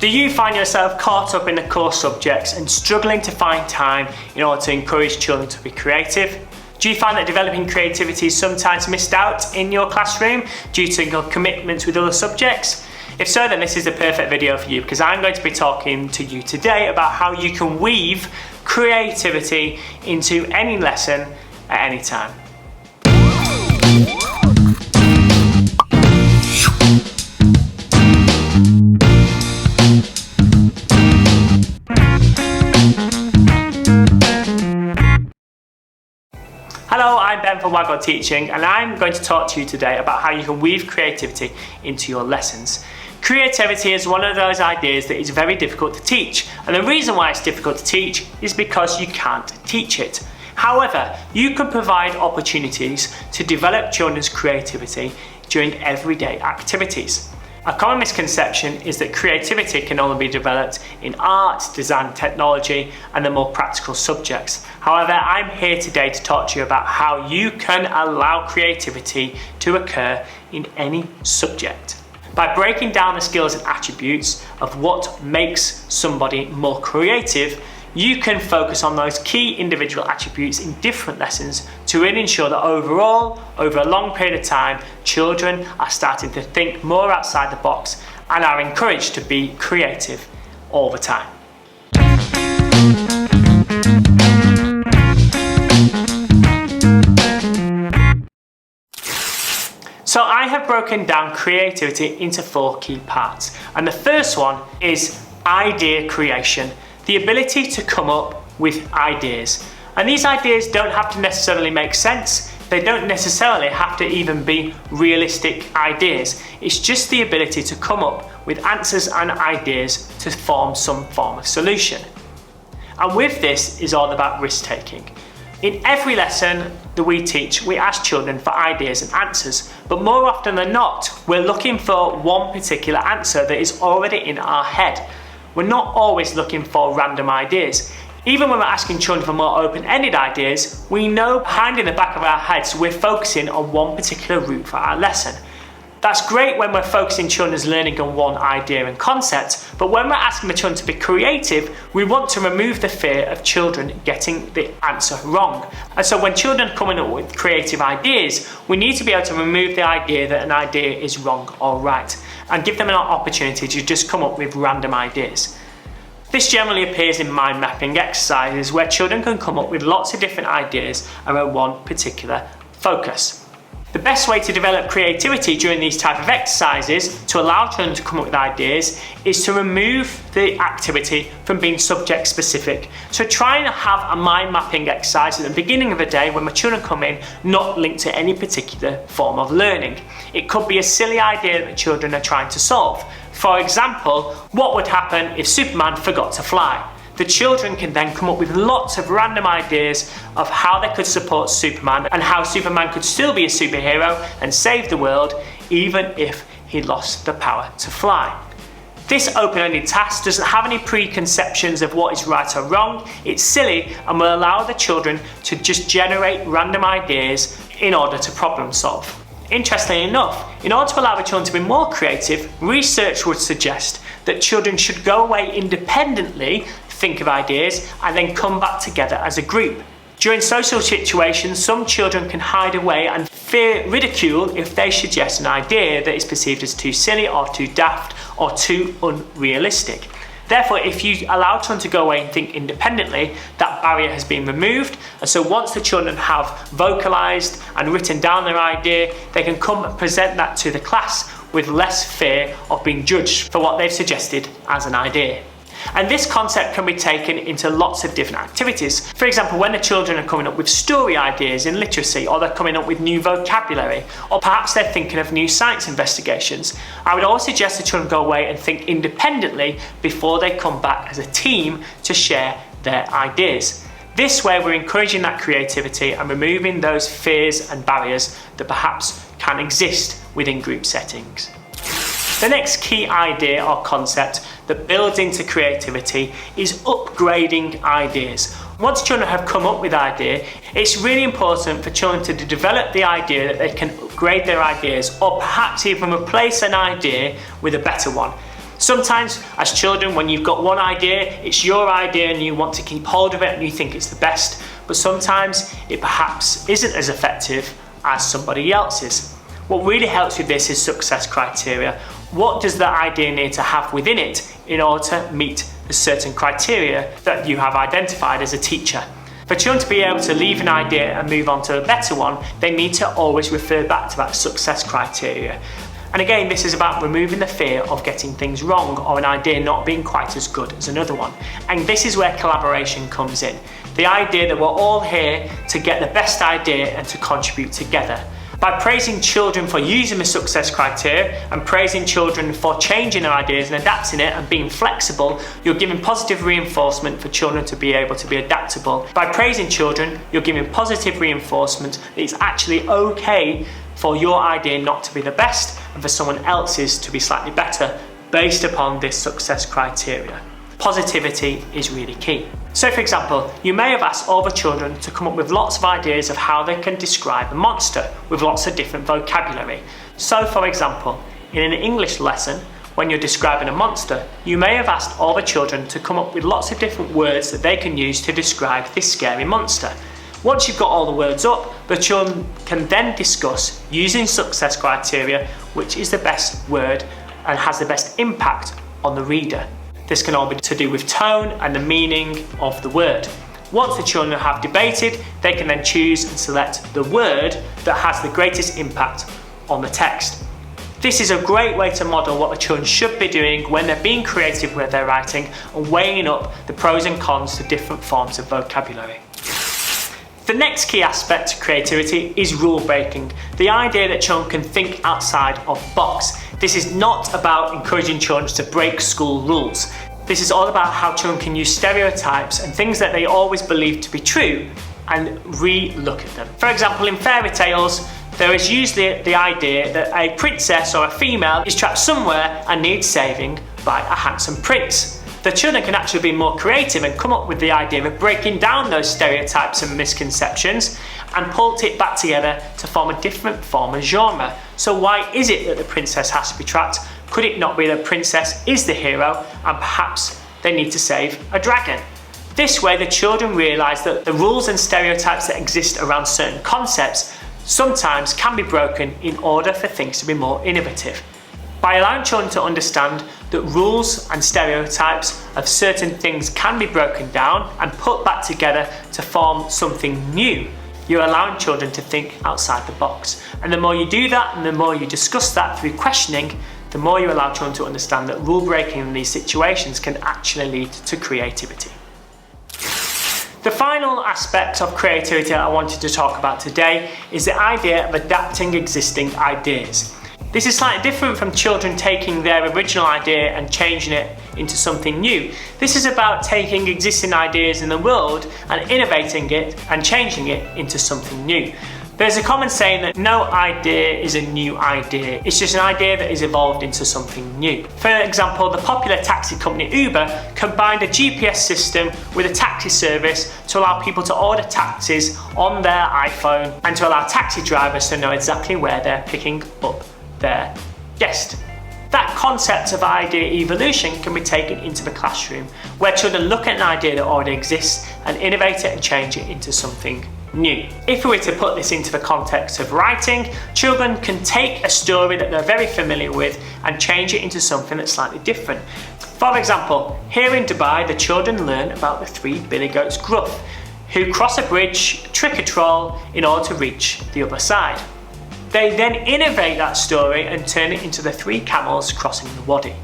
Do you find yourself caught up in the core subjects and struggling to find time in order to encourage children to be creative? Do you find that developing creativity is sometimes missed out in your classroom due to your commitments with other subjects? If so, then this is the perfect video for you, because I'm going to be talking to you today about how you can weave creativity into any lesson at any time. Hello, I'm Ben from Waggle Teaching, and I'm going to talk to you today about how you can weave creativity into your lessons. Creativity is one of those ideas that is very difficult to teach, and the reason why it's difficult to teach is because you can't teach it. However, you can provide opportunities to develop children's creativity during everyday activities. A common misconception is that creativity can only be developed in art, design, technology, and the more practical subjects. However, I'm here today to talk to you about how you can allow creativity to occur in any subject. By breaking down the skills and attributes of what makes somebody more creative, you can focus on those key individual attributes in different lessons to really ensure that overall, over a long period of time, children are starting to think more outside the box and are encouraged to be creative all the time. So I have broken down creativity into 4 key parts, and the first one is idea creation. The ability to come up with ideas. And these ideas don't have to necessarily make sense. They don't necessarily have to even be realistic ideas. It's just the ability to come up with answers and ideas to form some form of solution. And with this is all about risk taking. In every lesson that we teach, we ask children for ideas and answers, but more often than not, we're looking for one particular answer that is already in our head. We're not always looking for random ideas. Even when we're asking children for more open-ended ideas, we know behind in the back of our heads we're focusing on one particular route for our lesson. That's great when we're focusing children's learning on one idea and concept, but when we're asking the children to be creative, we want to remove the fear of children getting the answer wrong. And so when children are coming up with creative ideas, we need to be able to remove the idea that an idea is wrong or right, and give them an opportunity to just come up with random ideas. This generally appears in mind mapping exercises where children can come up with lots of different ideas around one particular focus. The best way to develop creativity during these type of exercises to allow children to come up with ideas is to remove the activity from being subject specific. So try and have a mind mapping exercise at the beginning of the day when the children come in not linked to any particular form of learning. It could be a silly idea that the children are trying to solve. For example, what would happen if Superman forgot to fly? The children can then come up with lots of random ideas of how they could support Superman and how Superman could still be a superhero and save the world even if he lost the power to fly. This open-ended task doesn't have any preconceptions of what is right or wrong. It's silly and will allow the children to just generate random ideas in order to problem solve. Interestingly enough, in order to allow the children to be more creative, research would suggest that children should go away independently, think of ideas, and then come back together as a group. During social situations, some children can hide away and fear ridicule if they suggest an idea that is perceived as too silly or too daft or too unrealistic. Therefore, if you allow children to go away and think independently, that barrier has been removed. And so once the children have vocalised and written down their idea, they can come and present that to the class with less fear of being judged for what they've suggested as an idea. And this concept can be taken into lots of different activities. For example, when the children are coming up with story ideas in literacy, or they're coming up with new vocabulary, or perhaps they're thinking of new science investigations, I would always suggest the children go away and think independently before they come back as a team to share their ideas. This way we're encouraging that creativity and removing those fears and barriers that perhaps can exist within group settings. The next key idea or concept that builds into creativity is upgrading ideas. Once children have come up with an idea, it's really important for children to develop the idea that they can upgrade their ideas, or perhaps even replace an idea with a better one. Sometimes as children, when you've got one idea, it's your idea and you want to keep hold of it and you think it's the best, but sometimes it perhaps isn't as effective as somebody else's. What really helps with this is success criteria. What does that idea need to have within it in order to meet the certain criteria that you have identified as a teacher? For children to be able to leave an idea and move on to a better one, they need to always refer back to that success criteria. And again, this is about removing the fear of getting things wrong or an idea not being quite as good as another one. And this is where collaboration comes in. The idea that we're all here to get the best idea and to contribute together. By praising children for using the success criteria and praising children for changing their ideas and adapting it and being flexible, you're giving positive reinforcement for children to be able to be adaptable. By praising children, you're giving positive reinforcement that it's actually okay for your idea not to be the best and for someone else's to be slightly better based upon this success criteria. Positivity is really key. So for example, you may have asked all the children to come up with lots of ideas of how they can describe a monster with lots of different vocabulary. So for example, in an English lesson, when you're describing a monster, you may have asked all the children to come up with lots of different words that they can use to describe this scary monster. Once you've got all the words up, the children can then discuss, using success criteria, which is the best word and has the best impact on the reader. This can all be to do with tone and the meaning of the word. Once the children have debated, they can then choose and select the word that has the greatest impact on the text. This is a great way to model what the children should be doing when they're being creative with their writing and weighing up the pros and cons to different forms of vocabulary. The next key aspect to creativity is rule breaking, the idea that children can think outside of the box. This is not about encouraging children to break school rules. This is all about how children can use stereotypes and things that they always believe to be true and re-look at them. For example, in fairy tales, there is usually the idea that a princess or a female is trapped somewhere and needs saving by a handsome prince. The children can actually be more creative and come up with the idea of breaking down those stereotypes and misconceptions and pull it back together to form a different form of genre. So why is it that the princess has to be trapped? Could it not be that the princess is the hero and perhaps they need to save a dragon? This way the children realise that the rules and stereotypes that exist around certain concepts sometimes can be broken in order for things to be more innovative. By allowing children to understand that rules and stereotypes of certain things can be broken down and put back together to form something new, you're allowing children to think outside the box. And the more you do that and the more you discuss that through questioning, the more you allow children to understand that rule breaking in these situations can actually lead to creativity. The final aspect of creativity I wanted to talk about today is the idea of adapting existing ideas. This is slightly different from children taking their original idea and changing it into something new. This is about taking existing ideas in the world and innovating it and changing it into something new. There's a common saying that no idea is a new idea. It's just an idea that is evolved into something new. For example, the popular taxi company Uber combined a GPS system with a taxi service to allow people to order taxis on their iPhone and to allow taxi drivers to know exactly where they're picking up their guest. That concept of idea evolution can be taken into the classroom, where children look at an idea that already exists and innovate it and change it into something new. If we were to put this into the context of writing, children can take a story that they're very familiar with and change it into something that's slightly different. For example, here in Dubai, the children learn about the three billy goats gruff, who cross a bridge, trick a troll in order to reach the other side. They then innovate that story and turn it into the three camels crossing the wadi.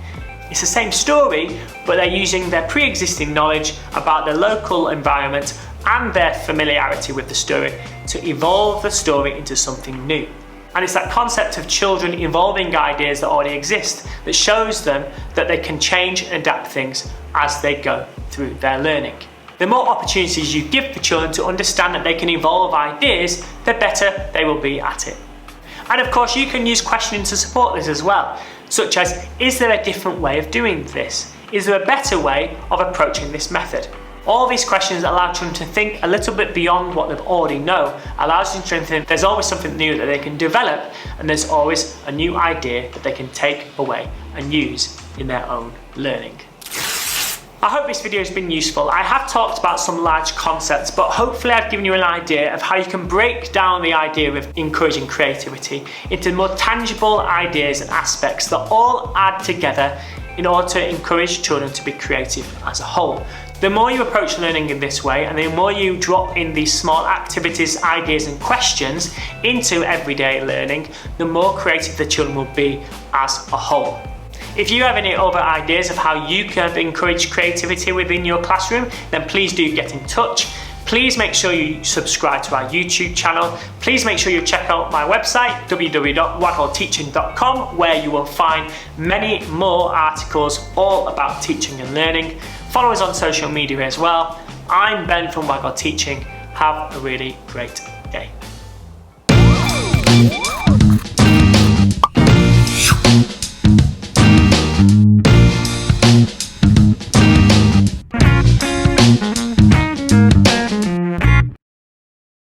It's the same story, but they're using their pre-existing knowledge about the local environment and their familiarity with the story to evolve the story into something new. And it's that concept of children evolving ideas that already exist that shows them that they can change and adapt things as they go through their learning. The more opportunities you give the children to understand that they can evolve ideas, the better they will be at it. And of course, you can use questioning to support this as well, such as, is there a different way of doing this? Is there a better way of approaching this method? All these questions allow children to think a little bit beyond what they already know, allows them to think there's always something new that they can develop, and there's always a new idea that they can take away and use in their own learning. I hope this video has been useful. I have talked about some large concepts, but hopefully I've given you an idea of how you can break down the idea of encouraging creativity into more tangible ideas and aspects that all add together in order to encourage children to be creative as a whole. The more you approach learning in this way, and the more you drop in these small activities, ideas and questions into everyday learning, the more creative the children will be as a whole. If you have any other ideas of how you can encourage creativity within your classroom, then please do get in touch. Please make sure you subscribe to our YouTube channel. Please make sure you check out my website, www.wadwellteaching.com, where you will find many more articles all about teaching and learning. Follow us on social media as well. I'm Ben from Waggle Teaching. Have a really great day.